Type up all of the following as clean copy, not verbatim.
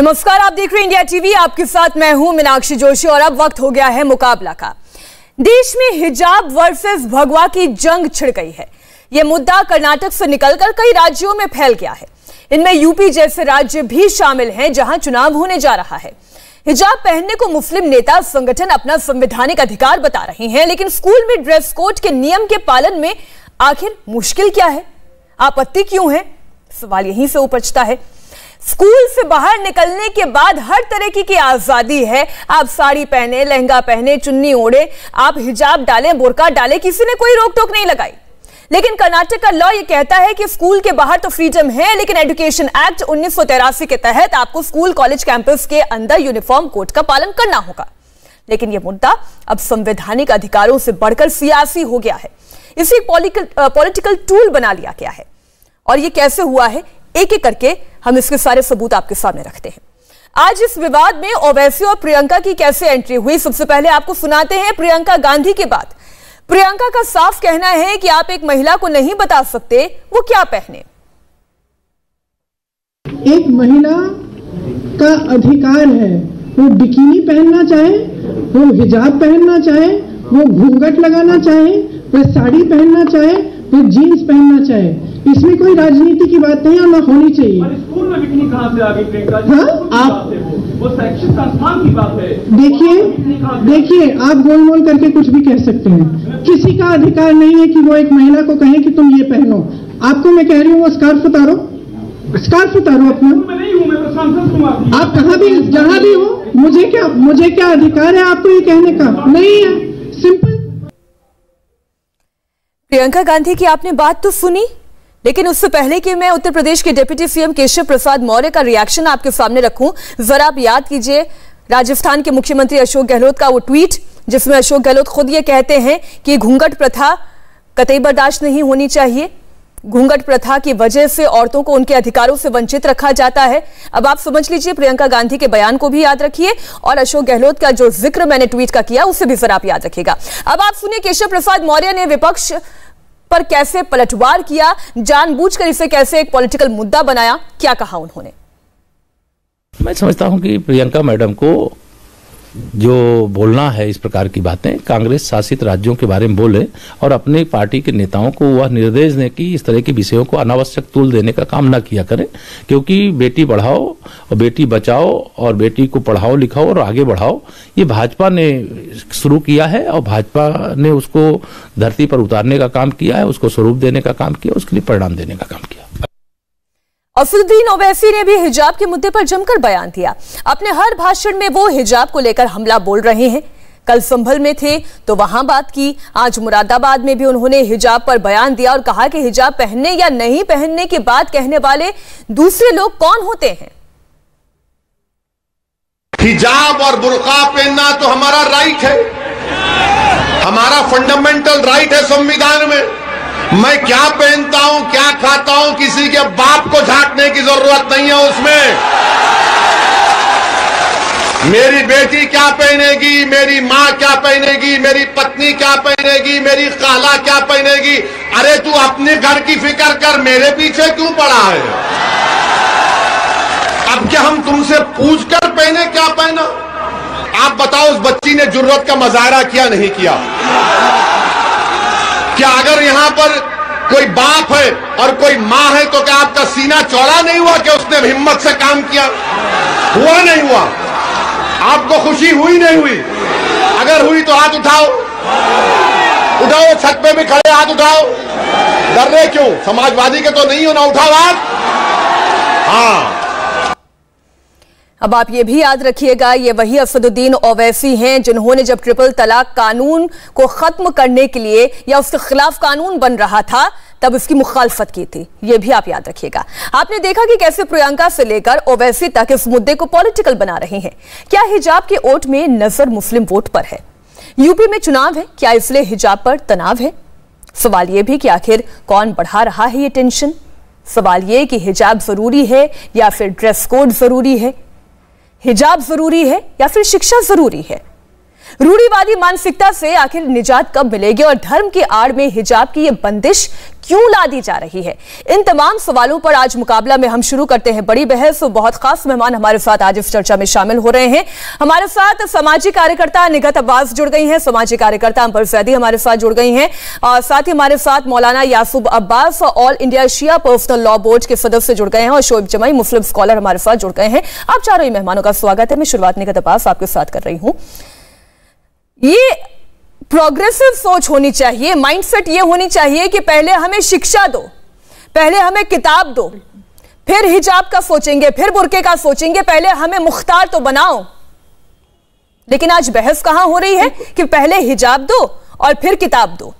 नमस्कार, आप देख रहे हैं इंडिया टीवी। आपके साथ मैं हूं मीनाक्षी जोशी और अब वक्त हो गया है मुकाबला का। देश में हिजाब वर्सेस भगवा की जंग छिड़ गई है। यह मुद्दा कर्नाटक से निकलकर कई राज्यों में फैल गया है। इनमें यूपी जैसे राज्य भी शामिल हैं जहां चुनाव होने जा रहा है। हिजाब पहनने को मुस्लिम नेता संगठन अपना संवैधानिक अधिकार बता रहे हैं, लेकिन स्कूल में ड्रेस कोड के नियम के पालन में आखिर मुश्किल क्या है, आपत्ति क्यों है, सवाल यहीं से उपजता है। स्कूल से बाहर निकलने के बाद हर तरह की आजादी है। आप साड़ी पहने, लहंगा पहने, चुन्नी ओढ़े, आप हिजाब डालें, बुर्का डालें, किसी ने कोई रोक टोक नहीं लगाई। लेकिन कर्नाटक का लॉ ये कहता है कि स्कूल के बाहर तो फ्रीडम है, लेकिन एजुकेशन एक्ट 1983 के तहत आपको स्कूल कॉलेज कैंपस के अंदर यूनिफॉर्म कोड का पालन करना होगा। लेकिन यह मुद्दा अब संवैधानिक अधिकारों से बढ़कर सियासी हो गया है। इसे पॉलिटिकल टूल बना लिया गया है। और यह कैसे हुआ है, एक एक करके हम इसके सारे सबूत आपके सामने रखते हैं। आज इस विवाद में ओवैसी और प्रियंका की कैसे एंट्री हुई, सबसे पहले आपको सुनाते हैं प्रियंका गांधी की बात। प्रियंका का साफ कहना है कि आप एक महिला को नहीं बता सकते वो क्या पहने। एक महिला का अधिकार है, वो बिकिनी पहनना चाहे, वो हिजाब पहनना चाहे, वो घूंघट लगाना चाहे, वो साड़ी पहनना चाहे, वो जीन्स पहनना चाहे। इसमें कोई राजनीति की बात नहीं और ना होनी चाहिए। स्कूल में बिकनी कहां से आ गई प्रियंका? हाँ, आप वो शैक्षिक संस्थान की बात है। देखिए आप गोल मोल करके कुछ भी कह सकते हैं। किसी का अधिकार नहीं है कि वो एक महिला को कहे कि तुम ये पहनो। आपको मैं कह रही हूँ वो स्कार्फ उतारो, स्कार्फ उतारो अपना। मैं नहीं हूं, मैं तो सांसद हूं। आप कहाँ भी जहां भी हो, मुझे क्या अधिकार है आपको ये कहने का? नहीं है, सिंपल। प्रियंका गांधी की आपने बात तो सुनी, लेकिन उससे पहले कि मैं उत्तर प्रदेश के डिप्टी सीएम केशव प्रसाद मौर्य का रिएक्शन आपके सामने रखूं, जरा आप याद कीजिए राजस्थान के मुख्यमंत्री अशोक गहलोत का वो ट्वीट, जिसमें अशोक गहलोत खुद ये कहते हैं कि घूंघट प्रथा कतई बर्दाश्त नहीं होनी चाहिए। घूंघट प्रथा की वजह से औरतों को उनके अधिकारों से वंचित रखा जाता है। अब आप समझ लीजिए, प्रियंका गांधी के बयान को भी याद रखिए और अशोक गहलोत का जो जिक्र मैंने ट्वीट का किया उसे भी जरा आप याद रखिएगा। अब आप सुनिए केशव प्रसाद मौर्य ने विपक्ष पर कैसे पलटवार किया, जानबूझकर इसे कैसे एक पॉलिटिकल मुद्दा बनाया, क्या कहा उन्होंने। मैं समझता हूं कि प्रियंका मैडम को जो बोलना है इस प्रकार की बातें कांग्रेस शासित राज्यों के बारे में बोले और अपने पार्टी के नेताओं को वह निर्देश दें कि इस तरह के विषयों को अनावश्यक तूल देने का काम ना किया करें, क्योंकि बेटी बढ़ाओ और बेटी बचाओ और बेटी को पढ़ाओ लिखाओ और आगे बढ़ाओ, ये भाजपा ने शुरू किया है और भाजपा ने उसको धरती पर उतारने का काम किया है, उसको स्वरूप देने का काम किया, उसके लिए परिणाम देने का काम किया। असदुद्दीन ओवैसी ने भी हिजाब के मुद्दे पर जमकर बयान दिया। अपने हर भाषण में वो हिजाब को लेकर हमला बोल रहे हैं। कल संभल में थे तो वहां बात की, आज मुरादाबाद में भी उन्होंने हिजाब पर बयान दिया और कहा कि हिजाब पहनने या नहीं पहनने की बात कहने वाले दूसरे लोग कौन होते हैं। हिजाब और बुर्का पहनना तो हमारा राइट है, हमारा फंडामेंटल राइट है संविधान में। मैं क्या पहनता हूं, क्या खाता हूं, किसी के बाप को झांकने की जरूरत नहीं है उसमें। मेरी बेटी क्या पहनेगी, मेरी मां क्या पहनेगी, मेरी पत्नी क्या पहनेगी, मेरी खाला क्या पहनेगी। अरे तू अपने घर की फिक्र कर, मेरे पीछे क्यों पड़ा है? अब क्या हम तुमसे पूछ कर पहने क्या पहना? आप बताओ उस बच्ची ने जुर्रत का मुजाहरा किया नहीं किया? क्या अगर यहां पर कोई बाप है और कोई मां है तो क्या आपका सीना चौड़ा नहीं हुआ कि उसने हिम्मत से काम किया? हुआ नहीं हुआ? आपको खुशी हुई नहीं हुई? अगर हुई तो हाथ उठाओ, उठाओ, छत पे भी खड़े हाथ उठाओ। डर रहे क्यों? समाजवादी के तो नहीं हो ना, उठाओ हाथ। हाँ, अब आप ये भी याद रखिएगा, ये वही असदुद्दीन ओवैसी हैं जिन्होंने जब ट्रिपल तलाक कानून को खत्म करने के लिए या उसके खिलाफ कानून बन रहा था तब इसकी मुखालफत की थी। ये भी आप याद रखिएगा। आपने देखा कि कैसे प्रियंका से लेकर ओवैसी तक इस मुद्दे को पॉलिटिकल बना रहे हैं। क्या हिजाब के वोट में नजर मुस्लिम वोट पर है? यूपी में चुनाव है, क्या इसलिए हिजाब पर तनाव है? सवाल यह भी कि आखिर कौन बढ़ा रहा है ये टेंशन? सवाल यह कि हिजाब जरूरी है या फिर ड्रेस कोड जरूरी है? हिजाब जरूरी है या फिर शिक्षा जरूरी है? रूढ़िवादी मानसिकता से आखिर निजात कब मिलेगी और धर्म की आड़ में हिजाब की ये बंदिश क्यों ला दी जा रही है? इन तमाम सवालों पर आज मुकाबला में हम शुरू करते हैं बड़ी बहस। और बहुत खास मेहमान हमारे साथ आज इस चर्चा में शामिल हो रहे हैं। हमारे साथ सामाजिक कार्यकर्ता निगहत अब्बास जुड़ गई हैं, सामाजिक कार्यकर्ता अंबर सैदी हमारे साथ जुड़ गई हैं और साथ ही हमारे साथ मौलाना यासूब अब्बास ऑल इंडिया शिया पर्सनल लॉ बोर्ड के सदस्य जुड़ गए हैं और शोएब जमाई मुस्लिम स्कॉलर हमारे साथ जुड़ गए हैं। आप चारों ही मेहमानों का स्वागत है। मैं शुरुआत निगहत अब्बास आपके साथ कर रही हूं। ये प्रोग्रेसिव सोच होनी चाहिए, माइंडसेट ये होनी चाहिए कि पहले हमें शिक्षा दो, पहले हमें किताब दो, फिर हिजाब का सोचेंगे, फिर बुर्के का सोचेंगे, पहले हमें मुख्तार तो बनाओ। लेकिन आज बहस कहां हो रही है कि पहले हिजाब दो और फिर किताब दो।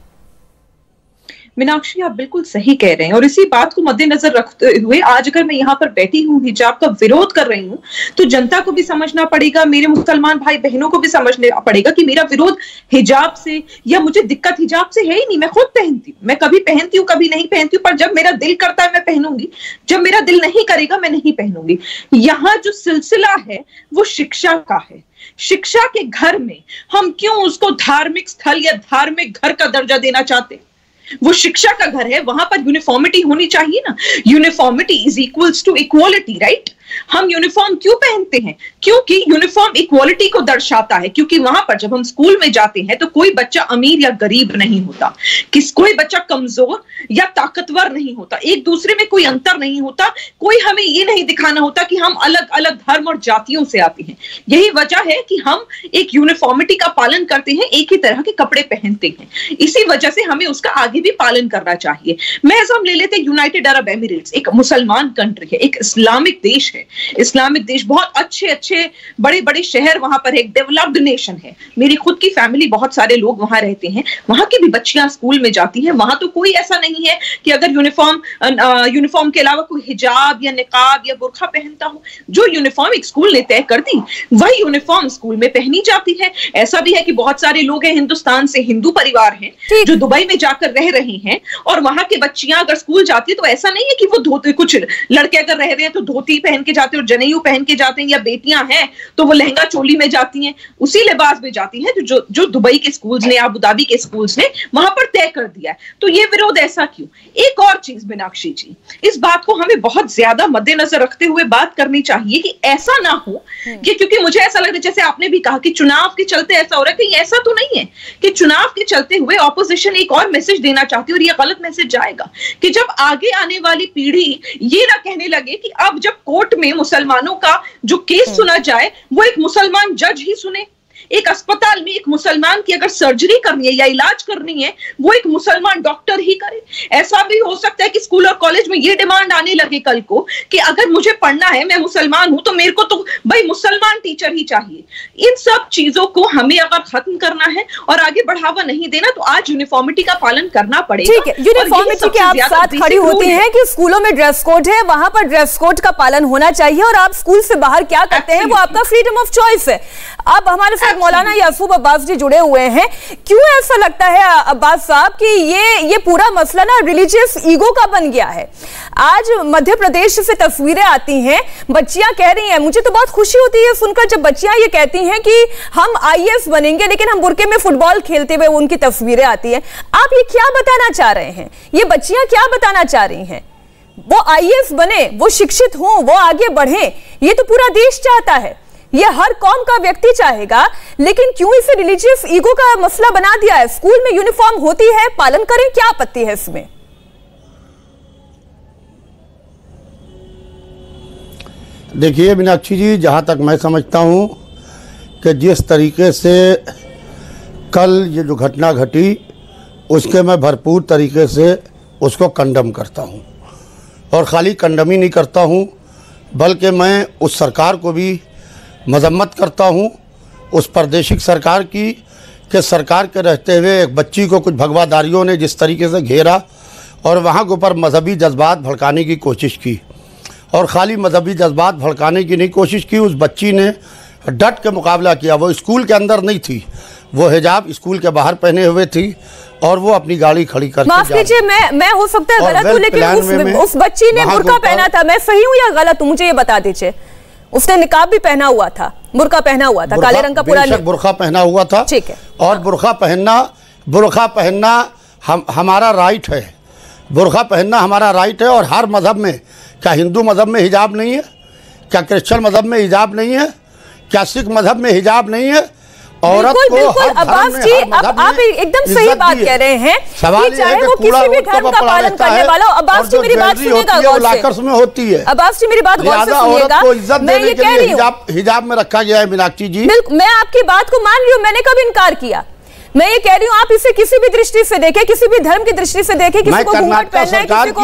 मीनाक्षी, आप बिल्कुल सही कह रहे हैं और इसी बात को मद्देनजर रखते हुए आज अगर मैं यहाँ पर बैठी हूँ, हिजाब का विरोध कर रही हूँ, तो जनता को भी समझना पड़ेगा, मेरे मुसलमान भाई बहनों को भी समझना पड़ेगा कि मेरा विरोध हिजाब से या मुझे दिक्कत हिजाब से है ही नहीं। मैं खुद पहनती हूँ, मैं कभी पहनती हूँ कभी नहीं पहनती हूँ, पर जब मेरा दिल करता है मैं पहनूंगी, जब मेरा दिल नहीं करेगा मैं नहीं पहनूंगी। यहाँ जो सिलसिला है वो शिक्षा का है। शिक्षा के घर में हम क्यों उसको धार्मिक स्थल या धार्मिक घर का दर्जा देना चाहते हैं? वो शिक्षा का घर है, वहां पर यूनिफॉर्मिटी होनी चाहिए ना। Uniformity is equals to equality, right? हम यूनिफॉर्म क्यों पहनते हैं? क्योंकि यूनिफॉर्म इक्वालिटी को दर्शाता है। क्योंकि वहां पर जब हम स्कूल में जाते हैं तो कोई बच्चा अमीर या गरीब नहीं होता, कोई बच्चा कमजोर या ताकतवर नहीं होता, एक दूसरे में कोई अंतर नहीं होता, कोई हमें ये नहीं दिखाना होता कि हम अलग अलग धर्म और जातियों से आते हैं। यही वजह है कि हम एक यूनिफॉर्मिटी का पालन करते हैं, एक ही तरह के कपड़े पहनते हैं। इसी वजह से हमें उसका आगे भी पालन करना चाहिए। मैं हम ले लेते यूनाइटेड अरब एमिरेट्स, एक मुसलमान कंट्री है, एक इस्लामिक देश है, इस्लामिक देश, बहुत अच्छे अच्छे बड़े बड़े शहर वहां पर है, एक डेवलप्ड नेशन है। मेरी खुद की फैमिली, बहुत सारे लोग वहां रहते हैं, वहां की भी बच्चियां स्कूल में जाती हैं। वहां तो कोई ऐसा नहीं है कि अगर यूनिफॉर्म के अलावा कोई हिजाब या निकाब या बुर्का पहनता हो। जो यूनिफॉर्म एक स्कूल ने तय कर दी वही यूनिफॉर्म स्कूल में पहनी जाती है। ऐसा भी है कि बहुत सारे लोग हैं हिंदुस्तान से, हिंदू परिवार हैं जो दुबई में जाकर रह रहे हैं और वहां की बच्चियां अगर स्कूल जाती है तो ऐसा नहीं है कि वो धोती, कुछ लड़के अगर रह रहे हैं तो धोती पहन के जाते हैं और जनेऊ पहन के जाते हैं, या बेटियां हैं तो वो लहंगा चोली में जाती हैं, उसी लिबास में जाती हैं जो दुबई के स्कूल्स ने, अबू धाबी के स्कूल्स ने वहां पर तय कर दिया है। तो ये विरोध ऐसा क्यों? एक और चीज मीनाक्षी जी, इस बात को हमें बहुत ज्यादा मद्देनजर रखते हुए बात करनी चाहिए कि ऐसा ना हो कि, क्योंकि मुझे ऐसा लग रहा है जैसे आपने भी कहा कि चुनाव के चलते ऐसा हो रहा है, कि ऐसा तो नहीं है कि चुनाव के चलते हुए ऑपोजिशन एक और मैसेज देना चाहती है और ये गलत मैसेज जाएगा कि जब आगे आने वाली पीढ़ी ये ना कहने लगे कि अब जब कोर्ट में मुसलमानों का जो केस सुना जाए वो एक मुसलमान जज ही सुने, एक अस्पताल में एक मुसलमान की अगर सर्जरी करनी है या इलाज करनी है वो एक मुसलमान डॉक्टर ही करे। ऐसा भी हो सकता है कि स्कूल और कॉलेज में ये डिमांड आने लगे कल को कि अगर मुझे पढ़ना है, मैं मुसलमान हूं, तो मेरे को तो भाई मुसलमान टीचर ही चाहिए। इन सब चीजों को हमें अगर खत्म करना है और आगे बढ़ावा नहीं देना तो आज यूनिफॉर्मिटी का पालन करना पड़ेगा। ठीक है, यूनिफॉर्मिटी के आप साथ खड़ी होती हैं कि स्कूलों में ड्रेस कोड है, वहां पर ड्रेस कोड का पालन होना चाहिए और आप स्कूल से बाहर क्या करते हैं वो आपका फ्रीडम ऑफ चॉइस है। अब हमारे साथ मौलाना यासूब अब्बास जी जुड़े हुए हैं। क्यों ऐसा लगता है अब्बास साहब कि ये पूरा मसला ना रिलीजियस ईगो का बन गया है? आज मध्य प्रदेश से तस्वीरें आती हैं, बच्चियां कह रही हैं, मुझे तो बहुत खुशी होती है सुनकर जब बच्चियां ये कहती हैं कि हम आईएएस बनेंगे, लेकिन हम बुर्के में फुटबॉल खेलते हुए उनकी तस्वीरें आती हैं। आप ये क्या बताना चाह रहे हैं? ये बच्चियां क्या बताना चाह रही हैं? वो आईएएस बने, वो शिक्षित हों, वो आगे बढ़े, ये तो पूरा देश चाहता है, ये हर कौम का व्यक्ति चाहेगा, लेकिन क्यों इसे रिलीजियस ईगो का मसला बना दिया है? स्कूल में यूनिफॉर्म होती है, पालन करें, क्या आपत्ति है इसमें? देखिए मीनाक्षी जी, जहाँ तक मैं समझता हूँ कि जिस तरीके से कल ये जो घटना घटी उसके मैं भरपूर तरीके से उसको कंडम करता हूँ और ख़ाली कंडम ही नहीं करता हूँ बल्कि मैं उस सरकार को भी मजम्मत करता हूँ, उस प्रादेशिक सरकार की, कि सरकार के रहते हुए एक बच्ची को कुछ भगवादारियों ने जिस तरीके से घेरा और वहाँ के ऊपर मजहबी जज्बात भड़काने की कोशिश की। और ख़ाली मजहबी जज्बात भड़काने की नहीं कोशिश की, उस बच्ची ने डट के मुकाबला किया। वो स्कूल के अंदर नहीं थी, वो हिजाब स्कूल के बाहर पहने हुए थी और वो अपनी गाड़ी खड़ी करके, माफ कीजिए मैं हो सकता है गलत हूँ, लेकिन उस बच्ची ने बुर्का पहना था, मैं सही हूँ या गलत हूँ मुझे ये बता दीजिए? उसने निकाब भी पहना हुआ था, बुर्का पहना हुआ था, काले रंग का पूरा बुर्का पहना हुआ था, ठीक है। और बुर्का पहनना हमारा राइट है, बुर्का पहनना हमारा राइट है। और हर मजहब में, क्या हिंदू मजहब में हिजाब नहीं है? क्या क्रिश्चियन मजहब में हिजाब नहीं है? क्या सिख मजहब में हिजाब नहीं है? औरत को बिल्कुल अब्बास जी, अब आप एकदम सही बात कह रहे हैं कि चाहे वो किसी भी धर्म का पालन करने वाला हो। अब्बास जी मेरी बात सुनिएगा गौर से, में होती है। अब्बास जी मेरी बात गौर से सुनिएगा, मैं ये कह रही हूँ हिजाब में रखा गया है मीनाक्षी जी। मैं आपकी बात को मान रही हूँ, मैंने कब इनकार किया। मैं ये कह रही हूँ आप इसे किसी भी दृष्टि से देखें, किसी भी धर्म की दृष्टि से देखें, किसी को घूंघट पहनना है, किसी को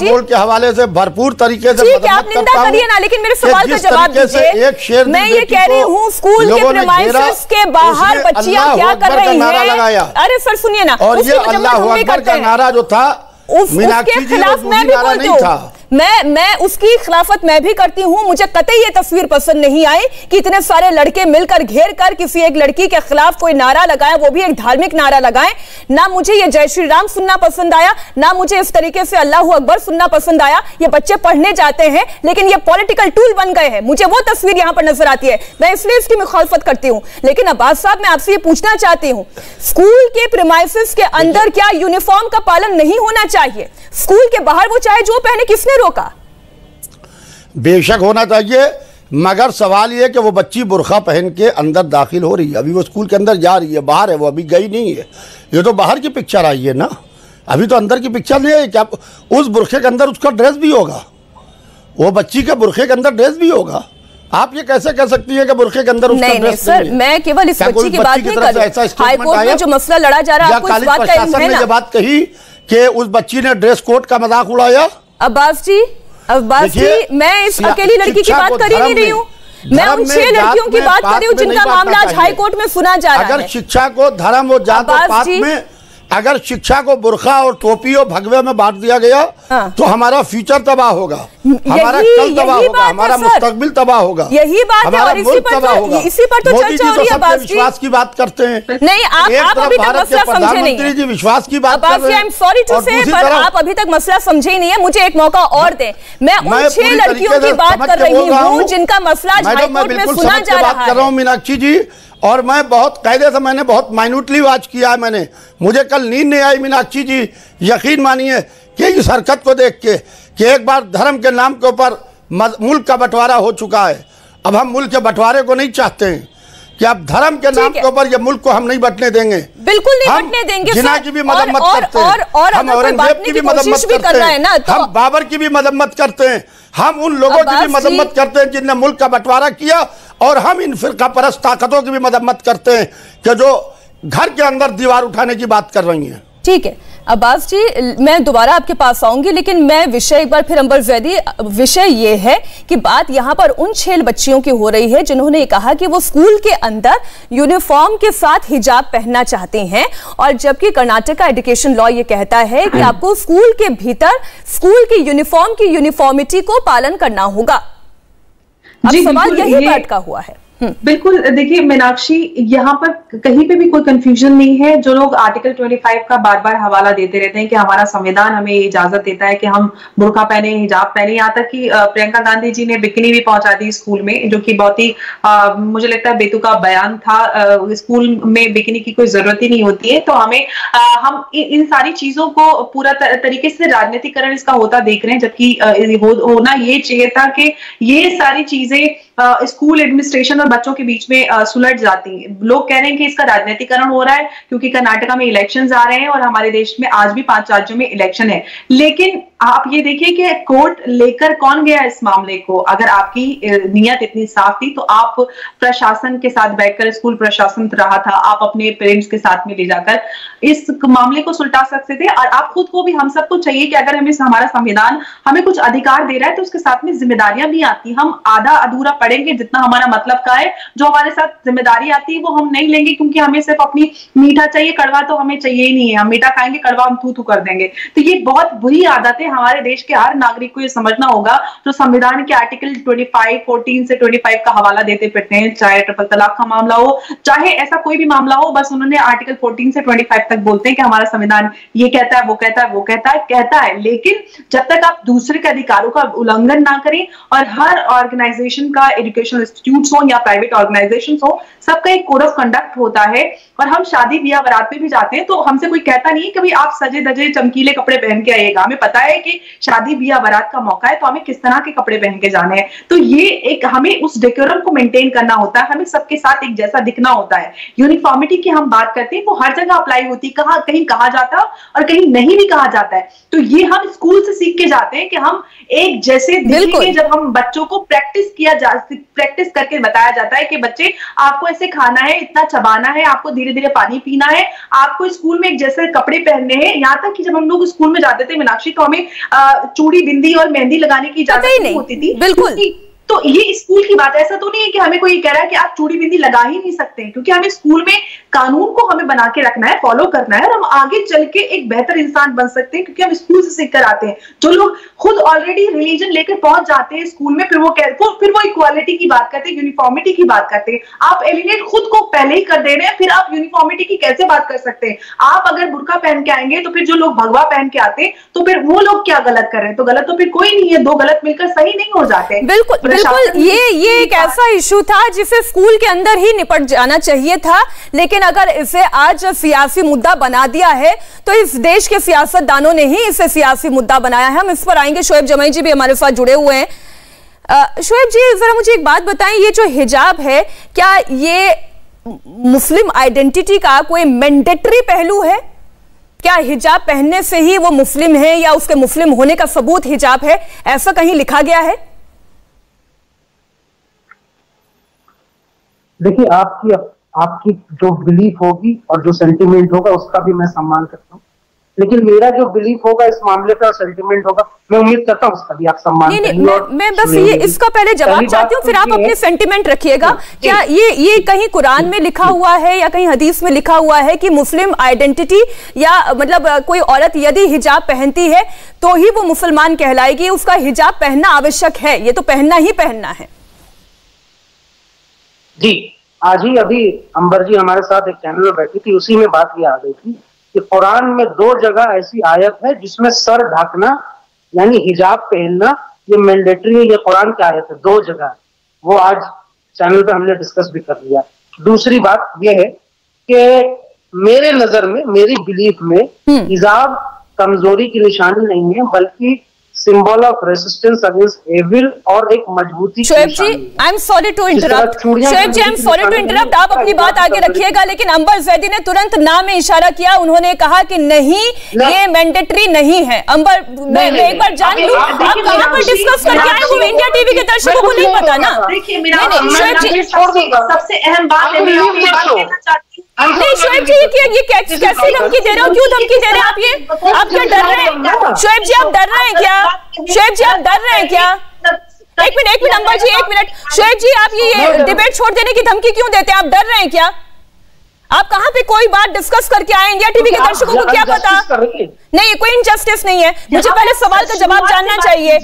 बोल के हवाले से भरपूर तरीके से आप निंदा करिए ना, लेकिन मेरे सवाल का जवाब दीजिए। मैं ये कह रही हूँ स्कूल के प्रीमाइसेस के बाहर बच्चियां क्या कर रही हैं? अरे सर सुनिए ना, और ये अल्लाह अकबर का नारा जो था उसके खिलाफ मैं भी बोलती हूँ, मैं उसकी खिलाफत मैं भी करती हूं। मुझे कतई ये तस्वीर पसंद नहीं आई कि इतने सारे लड़के मिलकर घेर कर किसी एक लड़की के खिलाफ कोई नारा लगाए, वो भी एक धार्मिक नारा लगाए। ना मुझे ये जय श्री राम सुनना पसंद आया, ना मुझे इस तरीके से अल्लाह अकबर सुनना पसंद आया। ये बच्चे पढ़ने जाते हैं लेकिन ये पॉलिटिकल टूल बन गए हैं, मुझे वो तस्वीर यहां पर नजर आती है, मैं इसलिए इसकी मुखालफत करती हूं। लेकिन अब्बास साहब मैं आपसे ये पूछना चाहती हूं, स्कूल के प्रीमाइसेस के अंदर क्या यूनिफॉर्म का पालन नहीं होना चाहिए? स्कूल के बाहर वो चाहे जो पहने, किसने रोका? बेशक होना चाहिए, मगर सवाल यह कि वो बच्ची बुर्का पहन के अंदर दाखिल हो रही है, अभी वो स्कूल के अंदर जा रही है, बाहर है, वो अभी गई नहीं है। ये तो बाहर की पिक्चर आई है ना, अभी तो अंदर की पिक्चर नहीं है। क्या उस बुर्के के अंदर उसका ड्रेस भी होगा? वो बच्ची के बुर्के के अंदर ड्रेस भी होगा? आप ये कैसे कह सकती है कि बुर्के के अंदर उसका ड्रेस सर नहीं है? मैं केवल इस बच्ची की बात नहीं कर रही, हाई कोर्ट में जो मसला लड़ा जा रहा है, आपको इस बात का इल्म है ना? ये बात कही कि उस बच्ची ने ड्रेस कोड का मजाक उड़ाया। अब्बास जी मैं इस अकेली लड़की की बात कर ही नहीं रही हूँ, मैं उन 6 लड़कियों की बात कर रही हूँ जिनका मामला आज हाई कोर्ट में सुना जा रहा है। अगर शिक्षा को धर्म और जात और पात में, अगर शिक्षा को बुर्का और टोपी और भगवे में बांट दिया गया तो हमारा फ्यूचर तबाह होगा, हमारा कल तबाह होगा, हमारा मुस्तकबिल तबाह होगा, यही बात है। और इसी पर तो चर्चा हो रही है। विश्वास की बात करते हैं, नहीं आप अभी तक मसला समझे नहीं है। विश्वास की बात कर रहे हैं, आई एम सॉरी टू से, पर आप अभी तक मसला समझे ही नहीं है। मुझे एक मौका और दें, मैं उन 6 लड़कियों की बात कर रही हूँ जिनका मसला हाई कोर्ट में सुना जा रहा है। मीनाक्षी जी, और मैं बहुत कायदे से, मैंने बहुत माइन्यूटली वॉच किया है मैंने, मुझे कल नींद नहीं आई मीनाक्षी जी, यकीन मानिए कि इस हरकत को देख के कि एक बार धर्म के नाम के ऊपर मुल्क का बंटवारा हो चुका है। अब हम मुल्क के बंटवारे को नहीं चाहते हैं कि अब धर्म के नाम के ऊपर ये मुल्क को हम नहीं बंटने देंगे, बिल्कुल नहीं बंटने देंगे। जिना की भी मदम्मत करते हैं, हम औरंगजेब की भी मदम्मत करते हैं, हम बाबर की भी मदम्मत करते हैं, हम उन लोगों की भी मदम्मत करते हैं जिनने मुल्क का बंटवारा किया, और हम इन फिरका परस्त ताकतों की भी मदम्मत करते हैं कि जो घर के अंदर दीवार उठाने की बात कर रही हैं। ठीक है अब्बास जी, मैं दोबारा आपके पास आऊंगी, लेकिन मैं विषय एक बार फिर अंबर जैदी, विषय ये है कि बात यहां पर उन 6 बच्चियों की हो रही है जिन्होंने कहा कि वो स्कूल के अंदर यूनिफॉर्म के साथ हिजाब पहनना चाहती हैं, और जबकि कर्नाटक का एजुकेशन लॉ ये कहता है कि आपको स्कूल के भीतर स्कूल की यूनिफॉर्म की यूनिफॉर्मिटी को पालन करना होगा। अब सवाल यही बात का हुआ है। बिल्कुल, देखिए मीनाक्षी, यहाँ पर कहीं पे भी कोई कंफ्यूजन नहीं है। जो लोग आर्टिकल 25 का बार बार हवाला देते रहते हैं कि हमारा संविधान हमें इजाजत देता है कि हम बुर्का पहने, हिजाब पहने, यहाँ तक कि प्रियंका गांधी जी ने बिकनी भी पहुंचा दी स्कूल में, जो कि बहुत ही मुझे लगता है बेतुका बयान था। स्कूल में बिकनी की कोई जरूरत ही नहीं होती है। तो हमें हम इन सारी चीजों को पूरा तरीके से राजनीतिकरण इसका होता देख रहे हैं, जबकि होना ये चाहिए था कि ये सारी चीजें स्कूल एडमिनिस्ट्रेशन और बच्चों के बीच में सुलझ जाती है। लोग कह रहे हैं कि इसका राजनीतिकरण हो रहा है क्योंकि कर्नाटका में इलेक्शंस आ रहे हैं और हमारे देश में आज भी 5 राज्यों में इलेक्शन है। लेकिन आप ये देखिए कि कोर्ट लेकर कौन गया इस मामले को। अगर आपकी नीयत इतनी साफ थी तो आप प्रशासन के साथ बैठकर, स्कूल प्रशासन रहा था, आप अपने पेरेंट्स के साथ में ले जाकर इस मामले को सुलटा सकते थे। और आप खुद को भी, हम सबको चाहिए कि अगर हमें हमारा संविधान हमें कुछ अधिकार दे रहा है तो उसके साथ में जिम्मेदारियां भी आती। हम आधा अधूरा पढ़ेंगे जितना हमारा मतलब का है, जो हमारे साथ जिम्मेदारी आती है वो हम नहीं लेंगे, क्योंकि हमें सिर्फ अपनी मीठा चाहिए, कड़वा तो हमें चाहिए ही नहीं है। हम मीठा खाएंगे, कड़वा हम थू थू कर देंगे। तो ये बहुत बुरी आदत है। हमारे देश के हर नागरिक को ये समझना होगा, जो संविधान के आर्टिकल 14 से 25 का हवाला देते फिरते हैं, चाहे ट्रिपल तलाक का मामला हो, चाहे ऐसा कोई भी मामला हो, बस उन्होंने आर्टिकल 14 से 25 तक बोलते हैं कि हमारा संविधान ये कहता है, वो कहता है, वो कहता है। लेकिन जब तक आप दूसरे के अधिकारों का उल्लंघन ना करें और हर ऑर्गेनाइजेशन का एजुकेशनल इंस्टीट्यूट्स हो या प्राइवेट ऑर्गेनाइजेशंस हो, सबका एक कोड ऑफ कंडक्ट होता है। और हम शादी ब्याह बारात में भी जाते हैं तो हमसे कोई कहता नहीं है कि भाई आप सजे धजे चमकीले कपड़े पहन के आइएगा। हमें पता है कि शादी ब्याह बारात का मौका है तो हमें किस तरह के कपड़े पहन के जाने हैं। तो ये एक हमें उस डेकोरम को मेंटेन करना होता है, हमें सबके साथ एक जैसा दिखना होता है। यूनिफॉर्मिटी की हम बात करते हैं, वो हर जगह अप्लाई होती है, कहीं कहा जाता है और कहीं नहीं भी कहा जाता है। तो ये हम स्कूल से सीख के जाते हैं कि हम एक जैसे दिखेंगे। जब हम बच्चों को प्रैक्टिस करके बताया जाता है कि बच्चे आपको ऐसे खाना है, इतना चबाना है, आपको धीरे धीरे पानी पीना है, आपको स्कूल में एक जैसे कपड़े पहनने हैं। यहाँ तक कि जब हम लोग स्कूल में जाते थे मीनाक्षी, तो हमें चूड़ी बिंदी और मेहंदी लगाने की इजाजत नहीं होती थी। बिल्कुल। तो ये स्कूल की बात है, ऐसा तो नहीं है कि हमें कोई कह रहा है कि आप चूड़ी बिंदी लगा ही नहीं सकते, क्योंकि हमें स्कूल में कानून को हमें बना के रखना है, फॉलो करना है, और हम आगे चल के एक बेहतर इंसान बन सकते हैं, क्योंकि हम स्कूल से सीख कर आते हैं। जो लोग खुद ऑलरेडी रिलीजन लेकर पहुंच जाते हैं स्कूल में, फिर वो इक्वालिटी की बात करते हैं, यूनिफॉर्मिटी की बात करते हैं। आप एलिनेट खुद को पहले ही कर दे रहे हैं, फिर आप यूनिफॉर्मिटी की कैसे बात कर सकते हैं? आप अगर बुर्का पहन के आएंगे तो फिर जो लोग भगवा पहन के आते हैं, तो फिर वो लोग क्या गलत कर रहे हैं? तो गलत तो फिर कोई नहीं है, दो गलत मिलकर सही नहीं हो जाते। बिल्कुल बिल्कुल, ये एक ऐसा इशू था जिसे स्कूल के अंदर ही निपट जाना चाहिए था, लेकिन अगर इसे आज सियासी मुद्दा बना दिया है तो इस देश के सियासतदानों ने ही इसे सियासी मुद्दा बनाया है। हम इस पर आएंगे। शोएब जमाई जी भी हमारे साथ जुड़े हुए हैं। शोएब जी, जरा मुझे एक बात बताएं, ये जो हिजाब है, क्या ये मुस्लिम आइडेंटिटी का कोई मैंडेटरी पहलू है? क्या हिजाब पहनने से ही वो मुस्लिम है या उसके मुस्लिम होने का सबूत हिजाब है, ऐसा कहीं लिखा गया है? देखिए, आपकी जो बिलीफ होगी और जो सेंटिमेंट होगा उसका भी मैं सम्मान करता हूँ, लेकिन मेरा जो बिलीफ होगा इस मामले का, सेंटिमेंट होगा, मैं उम्मीद करता हूँ उसका भी आप सम्मान करेंगे। मैं बस ये इसका पहले जवाब चाहती हूँ, फिर आप अपने सेंटिमेंट रखिएगा। क्या ये कहीं कुरान में लिखा हुआ है या कहीं हदीस में लिखा हुआ है कि मुस्लिम आइडेंटिटी या मतलब कोई औरत यदि हिजाब पहनती है तो ही वो मुसलमान कहलाएगी, उसका हिजाब पहनना आवश्यक है, ये तो पहनना ही पहनना है? जी, आज ही अभी अंबर जी हमारे साथ एक चैनल में बैठी थी, उसी में बात ये आ गई थी कि कुरान में 2 जगह ऐसी आयत है जिसमें सर ढकना यानी हिजाब पहनना ये मैंडेटरी है। ये कुरान की आयत है, 2 जगह, वो आज चैनल पे हमने डिस्कस भी कर लिया। दूसरी बात ये है कि मेरे नजर में, मेरी बिलीफ में, हिजाब कमजोरी की निशानी नहीं है, बल्कि symbol of resistance against evil और एक मजबूती। Shoaib ji, I am sorry to interrupt. Shoaib ji, I am sorry to interrupt, आप अपनी बात आगे रखिएगा, लेकिन अंबर जैदी ने तुरंत ना में इशारा किया। उन्होंने कहा कि नहीं, ये मैंडेटरी नहीं है। अंबर, मैं एक बार जान लूं, आप कहां पर डिस्कस करके आए वो इंडिया टीवी के दर्शकों को नहीं पता ना। देखिए, शोएब जी, सबसे अहम बात है, नहीं शोएब जी, ये कैसी धमकी दे रहे हो? क्यों धमकी दे रहे हैं आप? ये आप क्या डर रहे हैं? शोएब जी, आप डर रहे हैं क्या? शोएब जी, आप डर रहे हैं क्या? एक मिनट अंबर जी, एक मिनट। शोएब जी, आप ये डिबेट छोड़ देने की धमकी क्यों देते हैं? आप डर रहे हैं क्या? आप कहां पे कोई बात डिस्कस करके आए? इंडिया टीवी के दर्शकों को क्या पता? नहीं, कोई इनजस्टिस नहीं है। मुझे पहले सवाल का जवाब जानना चाहिए।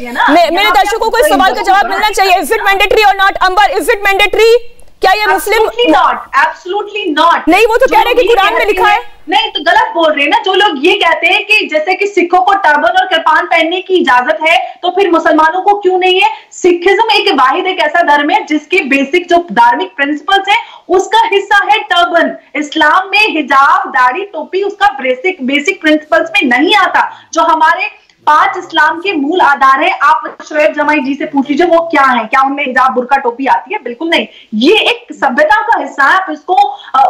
मेरे दर्शकों को इस सवाल का जवाब मिलना चाहिए। इज इट मैंडेटरी और not? Ambar, is it mandatory? क्या ये मुस्लिम? Absolutely not. नहीं, वो तो कह रहे हैं कि कुरान में लिखा है। नहीं, तो गलत बोल रहे हैं ना। जो लोग ये कहते हैं कि जैसे कि सिखों को टर्बन और कृपान पहनने की इजाजत है, तो फिर मुसलमानों को क्यों नहीं है? सिखिज्म एक ऐसा धर्म है जिसके बेसिक जो धार्मिक प्रिंसिपल्स हैं उसका हिस्सा है टर्बन। इस्लाम में हिजाब, दाढ़ी, टोपी उसका बेसिक प्रिंसिपल्स में नहीं आता। जो हमारे 5 इस्लाम के मूल आधार है, आप शोएब जमाई जी से पूछ लीजिए वो क्या है। क्या उनमें हिजाब, बुर्का, टोपी आती है? बिल्कुल नहीं। ये एक सभ्यता का हिस्सा है। आप इसको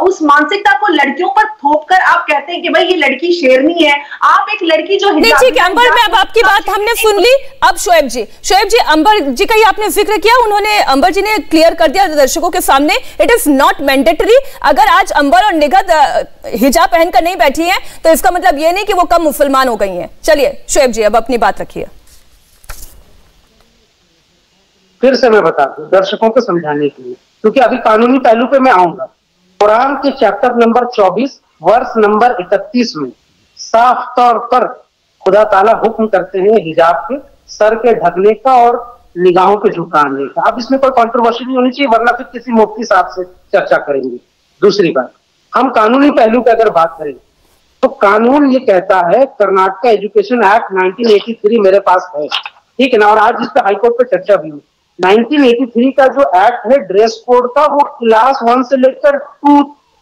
उस मानसिकता को लड़कियों पर थोप कर आप कहते हैं कि भाई ये लड़की शेरनी है। आप एक लड़की जो नहीं, ठीक है अंबर, मैं अब आपकी बात हमने सुन ली। अब शोएब जी, अंबर जी का ही आपने जिक्र किया, उन्होंने, अंबर जी ने क्लियर कर दिया दर्शकों के सामने, इट इज नॉट मैंडेटरी। अगर आज अंबर और निगहत हिजाब पहनकर नहीं बैठी है तो इसका मतलब ये नहीं कि वो कम मुसलमान हो गई हैं। चलिए शोएब जी, अब अपनी बात रखिए। फिर से मैं बता दूं दर्शकों को समझाने के लिए, क्योंकि अभी कानूनी पहलू पे मैं आऊंगा। कुरान के चैप्टर नंबर 24 वर्ष नंबर 31 में साफ तौर पर खुदा ताला हुक्म करते हैं हिजाब के, सर के ढकने का और निगाहों के झुकाने का। अब इसमें कोई कंट्रोवर्सी नहीं होनी चाहिए, वरना फिर किसी मुफ्ती साहब से चर्चा करेंगे। दूसरी बात, हम कानूनी पहलू की अगर बात करें तो कानून ये कहता है, कर्नाटक एजुकेशन एक्ट 1983 मेरे पास है, ठीक है ना, और आज इस पे हाईकोर्ट पे चर्चा भी हुई। 1983 का जो एक्ट है ड्रेस कोड का, वो क्लास 1 से लेकर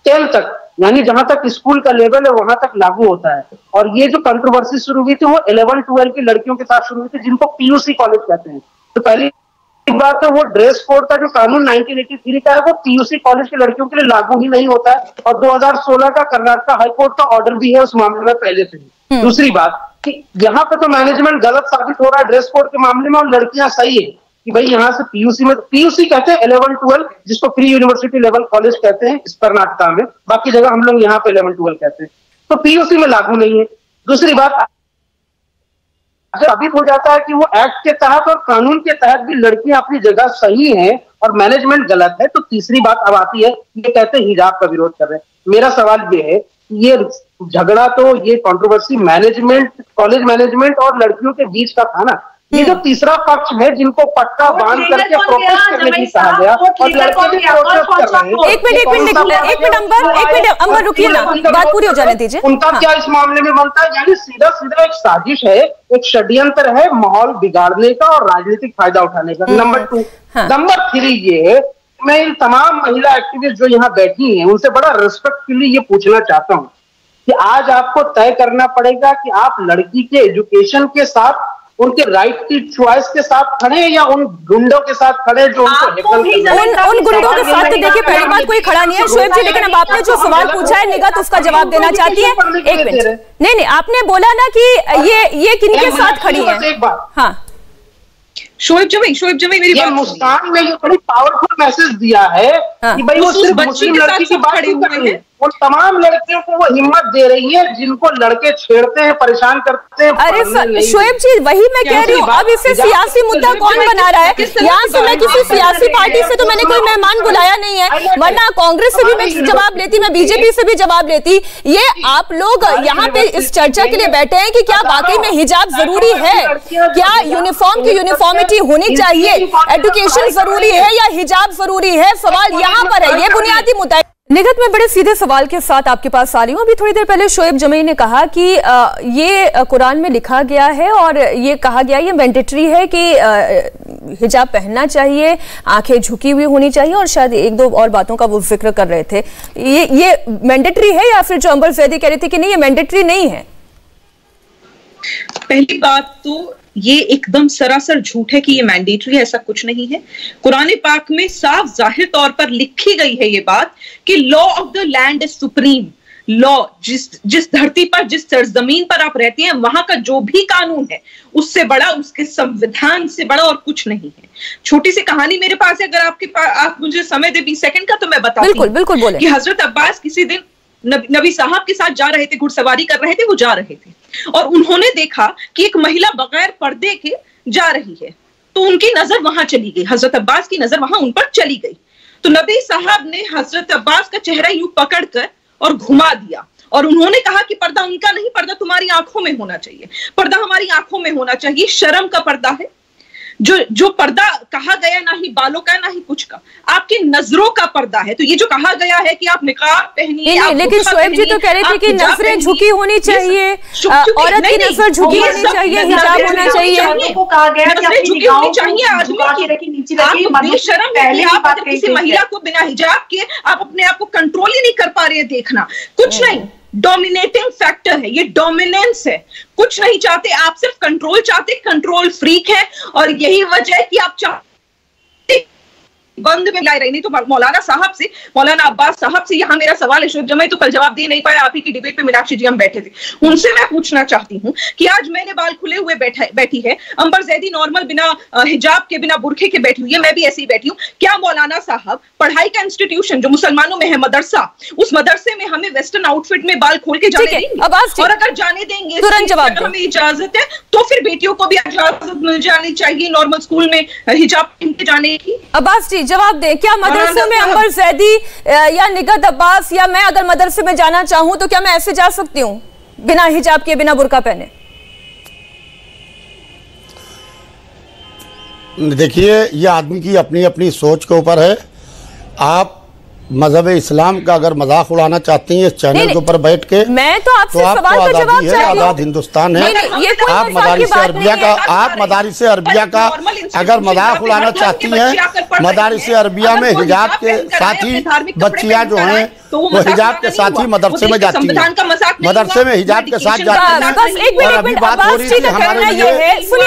10 तक, यानी जहां तक स्कूल का लेवल है वहां तक लागू होता है। और ये जो कंट्रोवर्सी शुरू हुई थी वो 11-12 की लड़कियों के साथ शुरू हुई थी, जिनको पीयूसी कॉलेज कहते हैं। तो पहली बात है, वो ड्रेस कोड का जो कानून 1983 का है वो पीयूसी कॉलेज की लड़कियों के लिए लागू ही नहीं होता है, और 2016 का कर्नाटक हाईकोर्ट का ऑर्डर भी है उस मामले में पहले से ही। दूसरी बात कि यहाँ पे तो मैनेजमेंट गलत साबित हो रहा है ड्रेस कोड के मामले में, और लड़कियां सही है कि भाई यहाँ से पीयूसी में, पीयूसी कहते हैं 11-12, जिसको प्री यूनिवर्सिटी लेवल कॉलेज कहते हैं इस कर्नाटक में, बाकी जगह हम लोग यहाँ पे 11-12 कहते हैं, तो पीयूसी में लागू नहीं है। दूसरी बात, साबित हो जाता है कि वो एक्ट के तहत और कानून के तहत भी लड़कियां अपनी जगह सही हैं और मैनेजमेंट गलत है, तो तीसरी बात अब आती है, ये कहते हैं हिजाब का विरोध कर रहे हैं। मेरा सवाल ये है, ये झगड़ा तो, ये कंट्रोवर्सी मैनेजमेंट, कॉलेज मैनेजमेंट और लड़कियों के बीच का था ना, ये जो तीसरा पक्ष है जिनको पट्टा बांध करके प्रोटेस्ट करने की कहा गया, और लड़के भी प्रोटेस्ट कर रहे हैं। एक मिनट अंबर रुकिए ना, बात पूरी हो जाने दीजिए। उनका क्या इस मामले में बनता है? यानी सीधा सीधा एक साजिश है, एक षड्यंत्र है माहौल बिगाड़ने का और राजनीतिक फायदा उठाने का। नंबर 2, नंबर 3 ये, मैं इन तमाम महिला एक्टिविस्ट जो यहाँ बैठी हैं उनसे बड़ा रिस्पेक्टफुली ये पूछना चाहता हूँ कि आज आपको तय करना पड़ेगा कि आप लड़की के एजुकेशन के साथ, उनके राइट की चॉइस के साथ खड़े हैं, या उन गुंडों के साथ खड़े जो उनको उन गुंडों के साथ तो देखिए पहली बात कोई खड़ा नहीं है शोएब जी, लेकिन अब आपने जो सवाल पूछा है निगत उसका जवाब देना चाहती है। एक मिनट, नहीं आपने बोला ना कि ये किनके साथ खड़ी है। हाँ शोएब जमी मेरी बात, मुस्कान में ये बड़ी पावरफुल मैसेज दिया है कि भाई वो सिर्फ मुस्लिम लड़की की बात नहीं कर रही है, वो तमाम लड़कियों को वो हिम्मत दे रही है जिनको लड़के छेड़ते हैं, परेशान करते हैं। अरे शोएब जी, वही मैं कह रही हूँ, अब इसे सियासी मुद्दा कौन बना रहा है? यहाँ से मैं किसी सियासी पार्टी से तो मैंने कोई मेहमान बुलाया नहीं है, वरना कांग्रेस से भी मैं जवाब लेती, मैं बीजेपी से भी जवाब लेती। ये आप लोग यहाँ पे इस चर्चा के लिए बैठे हैं कि क्या वाकई में हिजाब जरूरी है, क्या यूनिफॉर्म की यूनिफॉर्मिटी होनी चाहिए, एजुकेशन जरूरी है या हिजाब जरूरी है? सवाल यहाँ पर है, ये बुनियादी मुद्दा है। निगत, मैं बड़े सीधे सवाल के साथ आपके पास आ रही हूँ। अभी थोड़ी देर पहले शोएब जमी ने कहा कि ये कुरान में लिखा गया है और ये कहा गया, ये मैंडेटरी है कि हिजाब पहनना चाहिए, आंखें झुकी हुई होनी चाहिए, और शायद एक दो और बातों का वो जिक्र कर रहे थे। ये मैंडेटरी है या फिर जो अंबर जैदी कह रही थी कि नहीं ये मैंडेटरी नहीं है? पहली बात तो ये एकदम सरासर झूठ है कि ये मैंडेटरी है, ऐसा कुछ नहीं है। कुरान पाक में साफ जाहिर तौर पर लिखी गई है ये बात कि law of the land is supreme law. जिस धरती पर, जिस सरजमीन पर आप रहते हैं, वहां का जो भी कानून है उससे बड़ा, उसके संविधान से बड़ा और कुछ नहीं है। छोटी सी कहानी मेरे पास है, अगर आप मुझे समय दे 20 सेकंड का तो मैं बताती हूँ। बिल्कुल बोले। कि हजरत अब्बास किसी दिन नबी साहब के साथ जा रहे थे, घुड़सवारी कर रहे थे, वो जा रहे थे और उन्होंने देखा कि एक महिला बगैर पर्दे के जा रही है, तो उनकी नजर वहां चली गई, हजरत अब्बास की नजर वहां उन पर चली गई। तो नबी साहब ने हजरत अब्बास का चेहरा यूं पकड़कर और घुमा दिया और उन्होंने कहा कि पर्दा उनका नहीं, पर्दा तुम्हारी आंखों में होना चाहिए, पर्दा हमारी आंखों में होना चाहिए। शर्म का पर्दा है जो पर्दा कहा गया, ना ही बालों का ना ही कुछ का, आपकी नजरों का पर्दा है। तो ये जो कहा गया है कि आप निकाब पहनिए, लेकिन शोएब जी तो कह रहे थे कि नजरें झुकी होनी चाहिए, औरत की नजर झुकी होनी चाहिए, हिजाब होना चाहिए, नजरें झुकी होनी चाहिए आदमी की। आप बेशर्म है, आप किसी महिला को बिना हिजाब के आप अपने आप को कंट्रोल ही नहीं कर पा रहे हैं। देखना कुछ नहीं, डोमिनेटिंग फैक्टर है, ये डोमिनेंस है, कुछ नहीं चाहते आप, सिर्फ कंट्रोल चाहते, कंट्रोल फ्रीक है। और यही वजह है कि आप चाहते बंद में लाई रही। नहीं तो मौलाना अब्बास साहब से यहाँ मेरा सवाल है, शोएब जमी तो कल जवाब दे नहीं पाया, आप ही की डिबेट पे मीनाक्षी जी हम बैठे थे, उनसे मैं पूछना चाहती हूँ कि आज मैंने बाल खुले हुए बैठी है, अंबर जैदी नॉर्मल बिना हिजाब के, बिना बुरखे के बैठी हुई है, मैं भी ऐसी ही बैठी हूँ। क्या मौलाना साहब पढ़ाई का इंस्टीट्यूशन जो मुसलमानों में है मदरसा, उस मदरसे में हमें वेस्टर्न आउटफिट में बाल खोल के जाने देंगे? और अगर जाने देंगे, अगर हमें इजाजत है तो फिर बेटियों को भी इजाजत मिल जानी चाहिए नॉर्मल स्कूल में हिजाब पहन के जाने की। अब्बास जी जवाब दें, क्या मदरसे में अंबर जैदी या निगत अब्बास या मैं अगर मदरसे में जाना चाहूं तो क्या मैं ऐसे जा सकती हूं बिना हिजाब के, बिना बुर्का पहने? देखिए, ये आदमी की अपनी अपनी सोच के ऊपर है। आप मजहब इस्लाम का अगर मजाक उड़ाना चाहती हैं इस चैनल के ऊपर बैठ के, मैं तो आपसे सवाल का जवाब चाहती हूं। आजाद हिंदुस्तान है। आप मदारिस अरबिया का अगर मजाक उड़ाना चाहती हैं, मदारिस अरबिया में हिजाब के साथ ही बच्चियां जो हैं वो हिजाब के साथ ही मदरसे में जाती हैं, मदरसे में हिजाब के साथ जाती हैं। और अभी बात हो रही थी हमारे लिए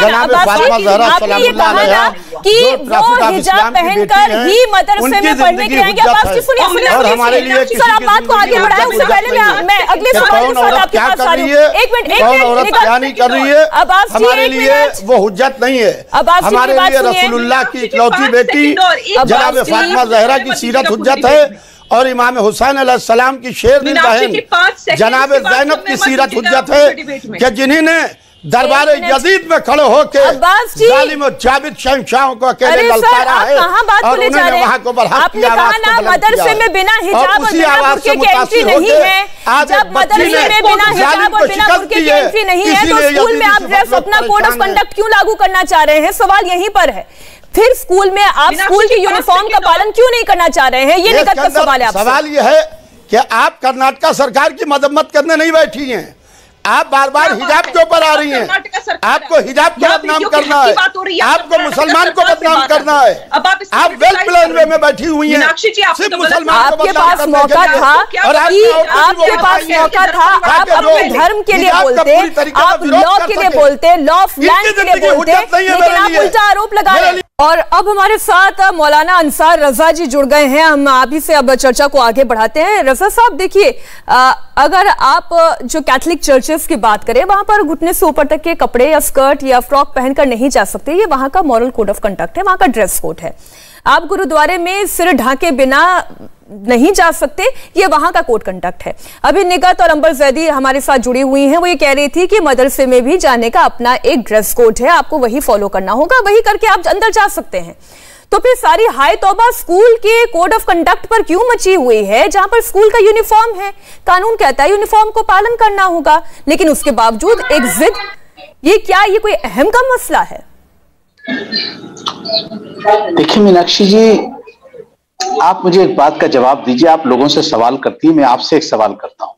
जनाब फातिमा ज़हरा सलामुल्लाह अलैहा कि वो हिजाब पहनकर ही मदरसे में पढ़ने के आएंगे। आप बात सुनिए और हमारे लिए सर, आप बात को आगे बढ़ाएं, उससे पहले मैं अगले सवाल के साथ आपके पास आ रही हूं। एक मिनट कौन औरत क्या नहीं कर रही है, हमारे लिए वो हुज्जत नहीं है। हमारे लिए रसूलुल्लाह की इकलौती बेटी जनाब फातिमा ज़हरा की सीरत हुज्जत है और इमाम हुसैन अलैहिस्सलाम की शेरनील बहन जनाब ज़ैनब की सीरत हुज्जत है कि जिन्होंने दरबार यजीद में खड़े होकर जालिम और जाबिर शहंशाहों को अकेले ललकारा है और उन्होंने वहां को बरहक की आवाज को बुलंद मदरसे में बिना हिजाब और बिना बुर्के के एंट्री नहीं है। जब मदरसे में बिना हिजाब और बिना बुर्के की एंट्री नहीं है तो स्कूल में आप ड्रेस अपना कोड ऑफ कंडक्ट क्यों लागू करना चाह रहे हैं? सवाल यहीं पर है। फिर स्कूल में आप स्कूल की यूनिफॉर्म का पालन क्यों नहीं करना चाह रहे हैं? ये निकट का सवाल है। सवाल यह है कि आप कर्नाटक सरकार की मजम्मत करने नहीं बैठी हैं, आप बार बार हिजाब के ऊपर आ रही हैं। आपको हिजाब को बदनाम करना है, आपको मुसलमान को बदनाम करना है। आप वेल प्लान वे में बैठी हुई हैं, सिर्फ मुसलमान को बदनाम करने के लिए। और आपके पास मौका था, आप अपने धर्म के लिए बोलते, आप लॉ के लिए बोलते, लॉ ऑफ लैंड के लिए बोलते, लेकिन आप उल्टा आरोप लगा रहे हैं। और अब हमारे साथ मौलाना अंसार रजा जी जुड़ गए हैं। हम आप ही से अब चर्चा को आगे बढ़ाते हैं। रजा साहब, देखिए, अगर आप जो कैथोलिक चर्चेस की बात करें, वहां पर घुटने से ऊपर तक के कपड़े या स्कर्ट या फ्रॉक पहनकर नहीं जा सकते। ये वहां का मॉरल कोड ऑफ कंडक्ट है, वहां का ड्रेस कोड है। आप गुरुद्वारे में सिर ढांके बिना नहीं जा सकते, ये वहां का कोड कंडक्ट है। अभी निगत और अंबर जैदी हमारे साथ जुड़ी हुई हैं। वो ये कह रही थी कि मदरसे में भी जाने का अपना एक ड्रेस कोड है, आपको वही फॉलो करना होगा, वही करके आप अंदर जा सकते हैं। तो फिर सारी हाय तौबा स्कूल के कोड ऑफ कंडक्ट पर क्यों मची हुई है, जहां पर स्कूल का यूनिफॉर्म है, कानून कहता है यूनिफॉर्म को पालन करना होगा, लेकिन उसके बावजूद एक जिद। ये क्या, ये कोई अहम का मसला है? देखिए मीनाक्षी जी, आप मुझे एक बात का जवाब दीजिए। आप लोगों से सवाल करती हैं, मैं आपसे एक सवाल करता हूं।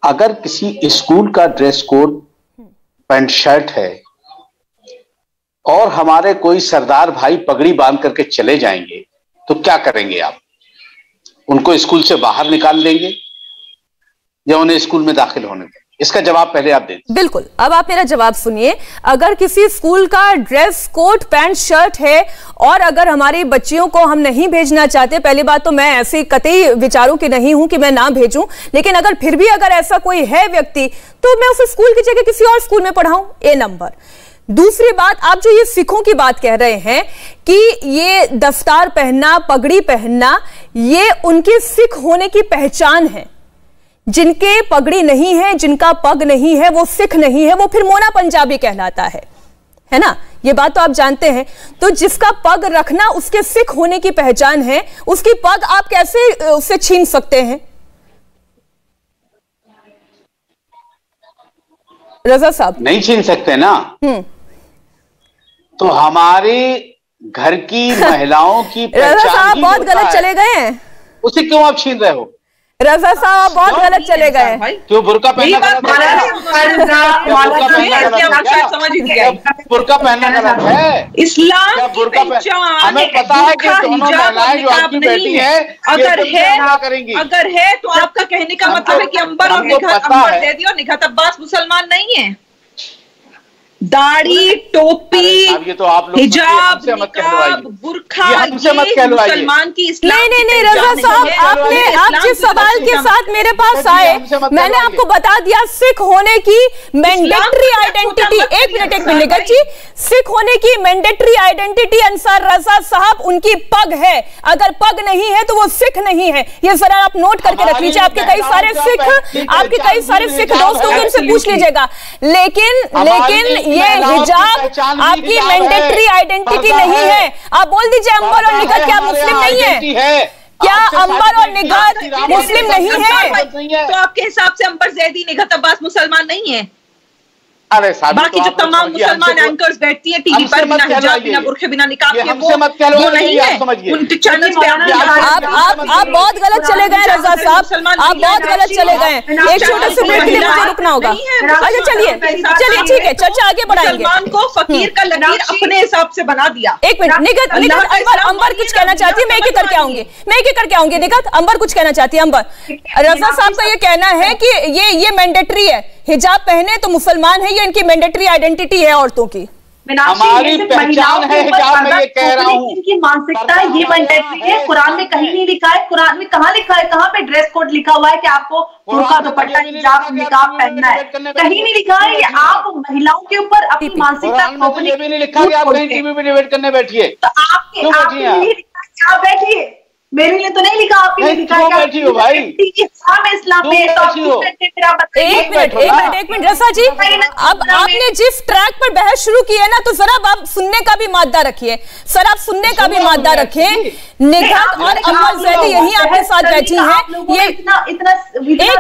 अगर किसी स्कूल का ड्रेस कोड पैंट शर्ट है और हमारे कोई सरदार भाई पगड़ी बांध करके चले जाएंगे तो क्या करेंगे आप? उनको स्कूल से बाहर निकाल देंगे या उन्हें स्कूल में दाखिल होने देंगे? इसका जवाब पहले आप दें। बिल्कुल, अब आप मेरा जवाब सुनिए। अगर किसी स्कूल का ड्रेस कोड पैंट शर्ट है और अगर हमारी बच्चियों को हम नहीं भेजना चाहते, पहली बात तो मैं ऐसे कतई विचारों की नहीं हूं कि मैं ना भेजूं, लेकिन अगर फिर भी अगर ऐसा कोई है व्यक्ति तो मैं उसे स्कूल की जगह किसी और स्कूल में पढ़ाऊं। ए नंबर। दूसरी बात, आप जो ये सिखों की बात कह रहे हैं कि ये दस्तार पहनना, पगड़ी पहनना, ये उनके सिख होने की पहचान है। जिनके पगड़ी नहीं है, जिनका पग नहीं है, वो सिख नहीं है, वो फिर मोना पंजाबी कहलाता है ना? ये बात तो आप जानते हैं। तो जिसका पग रखना उसके सिख होने की पहचान है, उसकी पग आप कैसे उससे छीन सकते हैं? रजा साहब, नहीं छीन सकते ना। तो हमारे घर की महिलाओं की पहचान रजा साहब बहुत गलत चले गए हैं। उसे क्यों आप छीन रहे हो? रजा साहब बहुत गलत चले गए। क्यों बुर्का पहनना गलत है? इस्लाम की पहचान, हमें पता है कि दोनों महिलाएं जो आपकी बेटी है, अगर है तो आपका कहने का मतलब है कि अंबर और निघत अब्बास मुसलमान नहीं है। दाढ़ी, टोपी, हिजाब, निकाब, बुर्खा, ये मुसलमान की इस्लाम। नहीं रजा साहब, आप जिस सवाल के साथ मेरे पास आए, मैंने आपको बता दिया सिख होने की मैंडेटरी आइडेंटिटी। एक मिनट निगत जी, सिख होने की मैंडेटरी आइडेंटिटी अंसार रजा साहब उनकी पग है। अगर पग नहीं है तो वो सिख नहीं है। ये जरा आप नोट करके रख लीजिए। आपके कई सारे सिख दोस्तों को इनसे पूछ लीजिएगा। लेकिन ये हिजाब आपकी मैंडेटरी आइडेंटिटी नहीं है। आप बोल दीजिए अंबर और निगत क्या मुस्लिम नहीं है? क्या अंबर और निगत मुस्लिम नहीं है? तो आपके हिसाब से अंबर जैदी, निगत अब्बास मुसलमान नहीं है? अरे बाकी जो तमाम मुसलमान एंकर्स बैठती हैं टीवी पर बिना हिजाब, बिना बुर्के, बिना निकाब के, वो नहीं है उनके चैनल पे आना। आप बहुत गलत चले गए रजा साहब, आप बहुत गलत चले गए। एक छोटे से ब्रेक के लिए मुझे रुकना होगा। अच्छा चलिए ठीक है, चर्चा आगे बढ़ाएंगे। मुसलमान को फकीर का लकीर अपने हिसाब से बना दिया। एक मिनट निगत, अंबर कुछ कहना चाहती है, मैं एक एक करके आऊंगी। निगत, अंबर कुछ कहना चाहती है। अंबर, रजा साहब का ये कहना है कि ये मैंडेटरी है, हिजाब पहने तो मुसलमान है, ये इनकी मैंडेटरी आइडेंटिटी है औरतों की। हमारी पहचान है हिजाब में, ये कह रहा हूँ। इनकी मानसिकता है, ये मैंडेटरी है। कुरान में कहीं नहीं लिखा है। कुरान में कहाँ लिखा है, कहाँ पे ड्रेस कोड लिखा हुआ है कि आपको बुर्का, दुपट्टा, हिजाब, निकाब पहनना है? कहीं नहीं लिखा है। ये आप महिलाओं के ऊपर अपनी मानसिकता थोपने भी नहीं लिखा कि आप कहीं टीवी पे डिबेट करने बैठिए। तो आपके लिए लिखा, आप बैठिए। मेरे लिए तो नहीं लिखा, आपके लिए लिखा है भाई। इस्लाम में एक मिनट रसा जी, अब आपने जिस ट्रैक पर बहस शुरू की है ना, तो जरा आप सुनने का भी मादा रखिए। सर आप सुनने का भी मादा रखें। निगत और अमर जैदी यही आपके साथ बैठी हैं। ये एक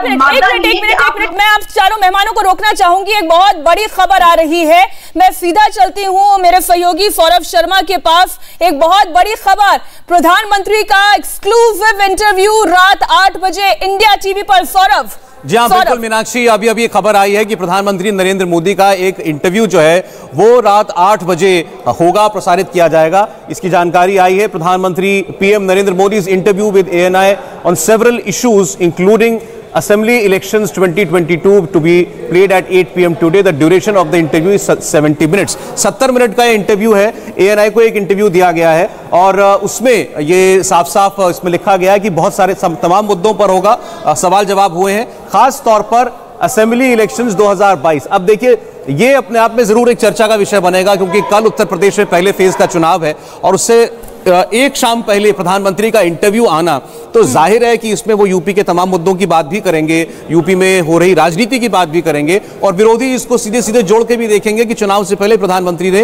मिनट मैं आप चारों मेहमानों को रोकना चाहूंगी। एक बहुत बड़ी खबर आ रही है, मैं सीधा चलती हूँ मेरे सहयोगी सौरभ शर्मा के पास। एक बहुत बड़ी खबर, प्रधानमंत्री का एक्सक्लूसिव इंटरव्यू रात 8 बजे इंडिया टीवी पर। सौरभ। जी हाँ बिल्कुल मीनाक्षी, अभी खबर आई है कि प्रधानमंत्री नरेंद्र मोदी का एक इंटरव्यू जो है वो रात 8 बजे होगा, प्रसारित किया जाएगा। इसकी जानकारी आई है। प्रधानमंत्री PM Narendra Modi's interview with ANI on several issues including Assembly elections 2022 to be played at 8 PM today. The duration of the interview is 70 minutes. 70 minute का ये इंटरव्यू है। ANI को एक इंटरव्यू दिया गया है और उसमें ये साफ इसमें लिखा गया है कि बहुत सारे तमाम मुद्दों पर होगा, सवाल जवाब हुए हैं, खास तौर पर असेंबली इलेक्शंस 2022। अब देखिए ये अपने आप में जरूर एक चर्चा का विषय बनेगा, क्योंकि कल उत्तर प्रदेश में पहले फेज का चुनाव है और उससे एक शाम पहले प्रधानमंत्री का इंटरव्यू आना, तो जाहिर है कि इसमें वो यूपी के तमाम मुद्दों की बात भी करेंगे, यूपी में हो रही राजनीति की बात भी करेंगे और विरोधी इसको सीधे सीधे जोड़ के भी देखेंगे कि चुनाव से पहले प्रधानमंत्री ने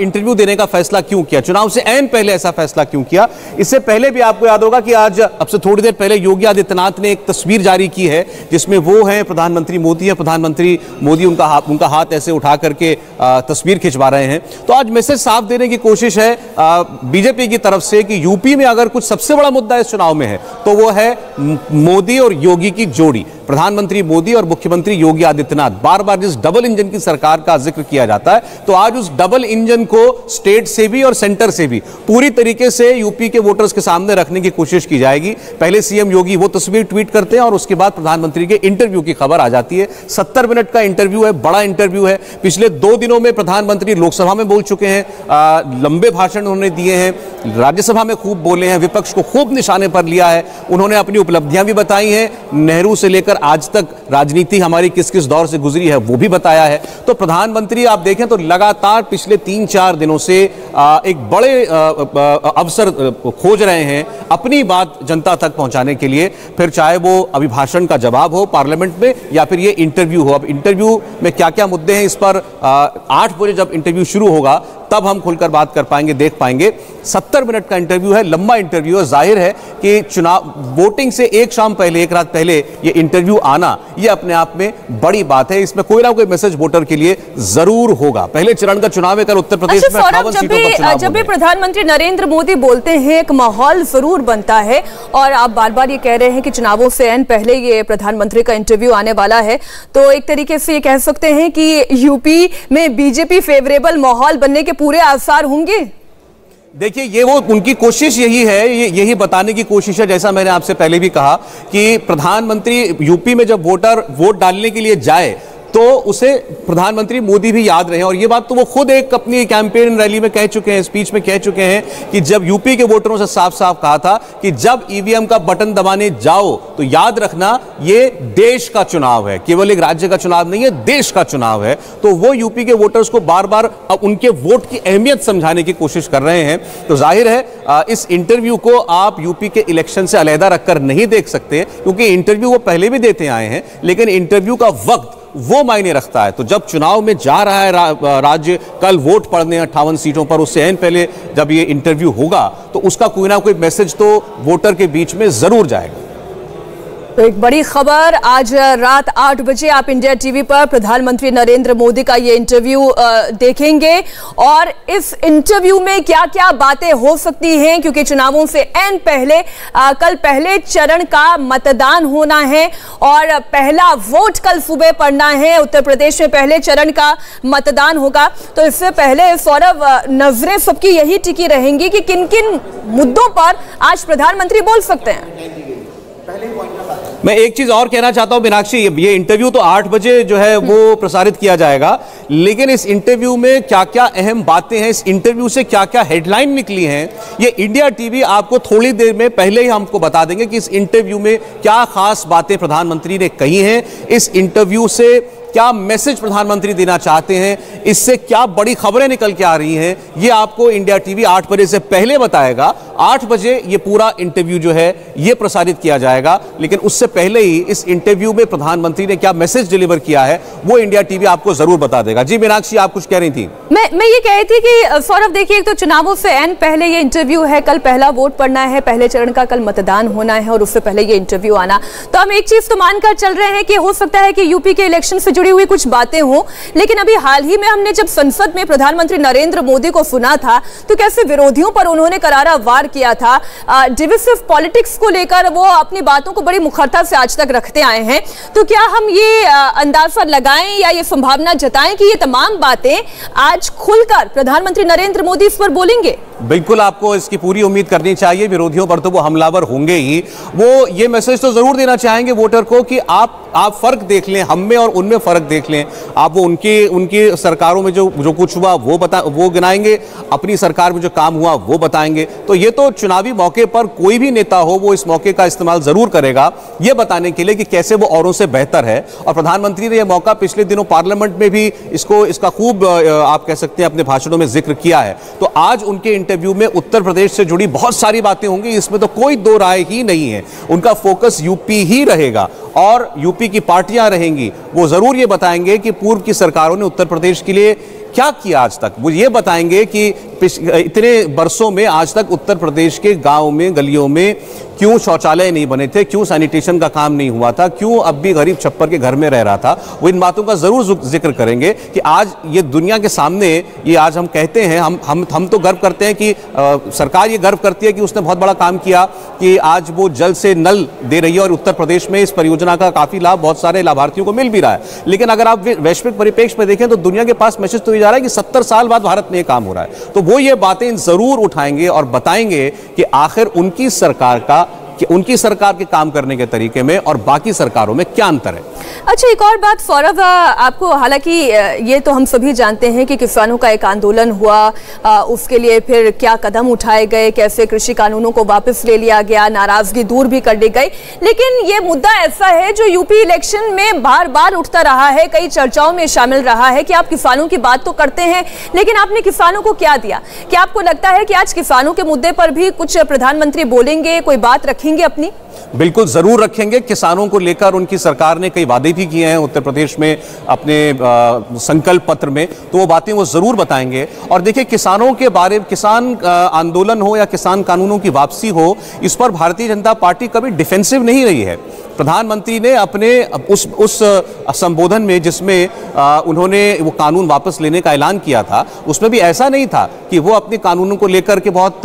इंटरव्यू देने का फैसला क्यों किया, चुनाव से ऐन पहले ऐसा फैसला क्यों किया। इससे पहले भी आपको याद होगा कि आज अब से थोड़ी देर पहले योगी आदित्यनाथ ने एक तस्वीर जारी की है जिसमें वो है प्रधानमंत्री मोदी है, प्रधानमंत्री मोदी उनका हाथ ऐसे उठा करके तस्वीर खिंचवा रहे हैं। तो आज मैसेज साफ देने की कोशिश है बीजेपी की तरफ से कि यूपी में अगर कुछ सबसे बड़ा मुद्दा इस चुनाव में है तो वो है मोदी और योगी की जोड़ी। प्रधानमंत्री मोदी और मुख्यमंत्री योगी आदित्यनाथ, बार बार जिस डबल इंजन की सरकार का जिक्र किया जाता है, तो आज उस डबल इंजन को स्टेट से भी और सेंटर से भी पूरी तरीके से यूपी के वोटर्स के सामने रखने की कोशिश की जाएगी। पहले सीएम योगी वो तस्वीर ट्वीट करते हैं और उसके बाद प्रधानमंत्री के इंटरव्यू की खबर आ जाती है। 70 मिनट का इंटरव्यू है, बड़ा इंटरव्यू है। पिछले 2 दिनों में प्रधानमंत्री लोकसभा में बोल चुके हैं, लंबे भाषण उन्होंने दिए हैं, राज्यसभा में खूब बोले हैं, विपक्ष को खूब निशाने पर लिया है, उन्होंने अपनी उपलब्धियां भी बताई हैं, नेहरू से लेकर आज तक राजनीति हमारी किस किस दौर से गुजरी है वो भी बताया है। तो प्रधानमंत्री आप देखें तो लगातार पिछले 3-4 दिनों से एक बड़े अवसर खोज रहे हैं अपनी बात जनता तक पहुंचाने के लिए, फिर चाहे वो अभिभाषण का जवाब हो पार्लियामेंट में या फिर ये इंटरव्यू हो। अब इंटरव्यू में क्या क्या मुद्दे हैं इस पर 8 बजे जब इंटरव्यू शुरू होगा तब हम खुलकर बात कर पाएंगे, देख पाएंगे। 70 मिनट का इंटरव्यू है, लंबा इंटरव्यू है। जाहिर है कि चुनाव वोटिंग से एक शाम पहले, एक रात पहले ये इंटरव्यू आना, ये अपने आप में बड़ी बात है। इसमें कोई ना कोई मैसेज वोटर के लिए जरूर होगा। पहले चरण का चुनाव है कल उत्तर प्रदेश में 58 सीटों पर चुनाव। जब भी प्रधानमंत्री नरेंद्र मोदी बोलते हैं एक माहौल जरूर बनता है और आप बार बार ये कह रहे हैं कि चुनावों से ऐन पहले ये प्रधानमंत्री का इंटरव्यू आने वाला है, तो एक तरीके से ये कह सकते हैं कि यूपी में बीजेपी फेवरेबल माहौल बनने के पूरे आसार होंगे। देखिए ये वो उनकी कोशिश यही है, यही बताने की कोशिश है, जैसा मैंने आपसे पहले भी कहा कि प्रधानमंत्री यूपी में जब वोटर वोट डालने के लिए जाए तो उसे प्रधानमंत्री मोदी भी याद रहे। और ये बात तो वो खुद एक अपनी कैंपेन रैली में कह चुके हैं, स्पीच में कह चुके हैं कि जब यूपी के वोटरों से साफ साफ कहा था कि जब ईवीएम का बटन दबाने जाओ तो याद रखना ये देश का चुनाव है, केवल एक राज्य का चुनाव नहीं है, देश का चुनाव है। तो वो यूपी के वोटर्स को बार बार उनके वोट की अहमियत समझाने की कोशिश कर रहे हैं। तो जाहिर है इस इंटरव्यू को आप यूपी के इलेक्शन से अलहदा रखकर नहीं देख सकते, क्योंकि इंटरव्यू वो पहले भी देते आए हैं, लेकिन इंटरव्यू का वक्त वो मायने रखता है। तो जब चुनाव में जा रहा है राज्य, कल वोट पड़ने 58 सीटों पर, उससे ऐन पहले जब ये इंटरव्यू होगा तो उसका कोई ना कोई मैसेज तो वोटर के बीच में जरूर जाएगा। तो एक बड़ी खबर, आज रात 8 बजे आप इंडिया टीवी पर प्रधानमंत्री नरेंद्र मोदी का ये इंटरव्यू देखेंगे और इस इंटरव्यू में क्या क्या बातें हो सकती हैं, क्योंकि चुनावों से एन पहले कल पहले चरण का मतदान होना है और पहला वोट कल सुबह पड़ना है। उत्तर प्रदेश में पहले चरण का मतदान होगा, तो इससे पहले सौरभ नजरें सबकी यही टिकी रहेंगी कि किन किन मुद्दों पर आज प्रधानमंत्री बोल सकते हैं। मैं एक चीज और कहना चाहता हूं मीनाक्षी, ये इंटरव्यू तो 8 बजे जो है वो प्रसारित किया जाएगा, लेकिन इस इंटरव्यू में क्या क्या अहम बातें हैं, इस इंटरव्यू से क्या क्या हेडलाइन निकली हैं, ये इंडिया टीवी आपको थोड़ी देर में पहले ही हमको बता देंगे कि इस इंटरव्यू में क्या खास बातें प्रधानमंत्री ने कही हैं, इस इंटरव्यू से क्या मैसेज प्रधानमंत्री देना चाहते हैं, इससे क्या बड़ी खबरें निकल के आ रही हैं, ये आपको इंडिया टीवी 8 बजे से पहले बताएगा। 8 बजे ये पूरा इंटरव्यू जो है ये प्रसारित किया जाएगा, लेकिन उससे पहले ही इस इंटरव्यू में प्रधानमंत्री ने क्या मैसेज डिलीवर किया है वो इंडिया टीवी आपको जरूर बता देगा। जी मीनाक्षी, आप कुछ कह रही थी। मैं ये कह रही थी कि सौरभ देखिए, एक तो चुनावों से एन पहले ये इंटरव्यू है, कल पहला वोट पड़ना है, पहले चरण का कल मतदान होना है और उससे पहले ये इंटरव्यू आना, तो हम एक चीज तो मानकर चल रहे हैं कि हो सकता है कि यूपी के इलेक्शन से जुड़ी हुई कुछ बातें हो, लेकिन अभी हाल ही में हमने जब संसद में प्रधानमंत्री नरेंद्र मोदी को सुना था तो कैसे विरोधियों पर उन्होंने करारा वार किया था, डिविसिव पॉलिटिक्स को लेकर वो अपनी बातों को बड़ी मुखरता से आज तक रखते आए हैं। तो क्या हम ये अंदाजा लगाएं या ये संभावना जताएं कि ये तमाम बातें आज खुलकर प्रधानमंत्री नरेंद्र मोदी इस पर बोलेंगे? बिल्कुल, आपको इसकी पूरी उम्मीद करनी चाहिए। विरोधियों पर तो वो हमलावर होंगे ही, वो ये मैसेज तो जरूर देना चाहेंगे वोटर को कि आप फर्क देख लें, हम में और उनमें फर्क देख लें। आप वो उनकी सरकारों में जो कुछ हुआ वो गिनाएंगे, अपनी सरकार में जो काम हुआ वो बताएंगे। तो ये तो चुनावी मौके पर कोई भी नेता हो वो इस मौके का इस्तेमाल जरूर करेगा ये बताने के लिए कि कैसे वो औरों से बेहतर है। और प्रधानमंत्री ने यह मौका पिछले दिनों पार्लियामेंट में भी इसका खूब आप कह सकते हैं अपने भाषणों में जिक्र किया है। तो आज उनके इंटरव्यू में उत्तर प्रदेश से जुड़ी बहुत सारी बातें होंगी, इसमें तो कोई दो राय ही नहीं है। उनका फोकस यूपी ही रहेगा और यूपी की पार्टियां रहेंगी। वो जरूर ये बताएंगे कि पूर्व की सरकारों ने उत्तर प्रदेश के लिए क्या किया आज तक। वो ये बताएंगे कि इतने बरसों में आज तक उत्तर प्रदेश के गांव में गलियों में क्यों शौचालय नहीं बने थे, क्यों सैनिटेशन का काम नहीं हुआ था, क्यों अब भी गरीब छप्पर के घर में रह रहा था। वो इन बातों का जरूर जिक्र करेंगे कि आज ये दुनिया के सामने ये आज हम कहते हैं, हम तो गर्व करते हैं कि सरकार ये गर्व करती है कि उसने बहुत बड़ा काम किया कि आज वो जल से नल दे रही है और उत्तर प्रदेश में इस परियोजना का काफी लाभ बहुत सारे लाभार्थियों को मिल भी रहा है। लेकिन अगर आप वैश्विक परिप्रेक्ष्य में देखें तो दुनिया के पास मैसेज तो ये जा रहा है कि 70 साल बाद भारत में ये काम हो रहा है। तो वो ये बातें जरूर उठाएंगे और बताएंगे कि आखिर उनकी सरकार के काम करने के तरीके में और बाकी सरकारों में क्या अंतर है। अच्छा, एक और बात सौरभ, आपको हालांकि ये तो हम सभी जानते हैं कि किसानों का एक आंदोलन हुआ, उसके लिए फिर क्या कदम उठाए गए, कैसे कृषि कानूनों को वापस ले लिया गया, नाराजगी दूर भी कर ली गई, लेकिन ये मुद्दा ऐसा है जो यूपी इलेक्शन में बार बार उठता रहा है, कई चर्चाओं में शामिल रहा है कि आप किसानों की बात तो करते हैं लेकिन आपने किसानों को क्या दिया। क्या आपको लगता है कि आज किसानों के मुद्दे पर भी कुछ प्रधानमंत्री बोलेंगे, कोई बात रखेंगे अपनी? बिल्कुल जरूर रखेंगे। किसानों को लेकर उनकी सरकार ने कई वादे भी किए हैं उत्तर प्रदेश में अपने संकल्प पत्र में, तो वो बातें वो जरूर बताएंगे। और देखिए, किसानों के बारे में, किसान आंदोलन हो या किसान कानूनों की वापसी हो, इस पर भारतीय जनता पार्टी कभी डिफेंसिव नहीं रही है। प्रधानमंत्री ने अपने उस संबोधन में जिसमें उन्होंने वो कानून वापस लेने का ऐलान किया था, उसमें भी ऐसा नहीं था कि वो अपने कानूनों को लेकर के बहुत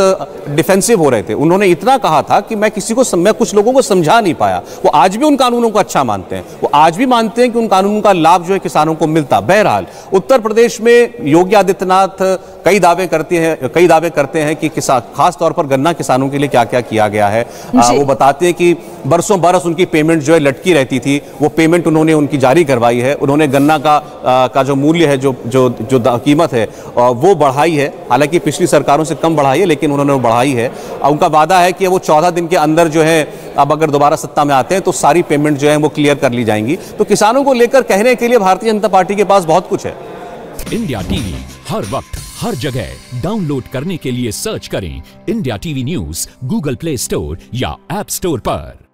डिफेंसिव हो रहे थे। उन्होंने इतना कहा था कि मैं कुछ लोगों को समझा नहीं पाया। वो आज भी उन कानूनों को अच्छा मानते हैं, वो आज भी मानते हैं कि उन कानूनों का लाभ जो है किसानों को मिलता। बहरहाल उत्तर प्रदेश में योगी आदित्यनाथ कई दावे करते हैं कि खास तौर पर गन्ना किसानों के लिए क्या क्या किया गया है। वो बताते हैं कि बरसों बरस उनकी पेमेंट जो है लटकी रहती थी, वो पेमेंट उन्होंने उनकी जारी करवाई है। उन्होंने गन्ना का जो मूल्य है, जो कीमत है वो बढ़ाई है। हालांकि पिछली सरकारों से कम बढ़ाई है, लेकिन उन्होंने वो बढ़ाई है। उनका वादा है कि वो 14 दिन के अंदर जो है, अब अगर दोबारा सत्ता में आते हैं तो सारी पेमेंट जो है वो क्लियर कर ली जाएंगी। तो किसानों को लेकर कहने के लिए भारतीय जनता पार्टी के पास बहुत कुछ है। इंडिया टीवी हर वक्त हर जगह डाउनलोड करने के लिए सर्च करें India TV news Google play store या ऐप स्टोर पर।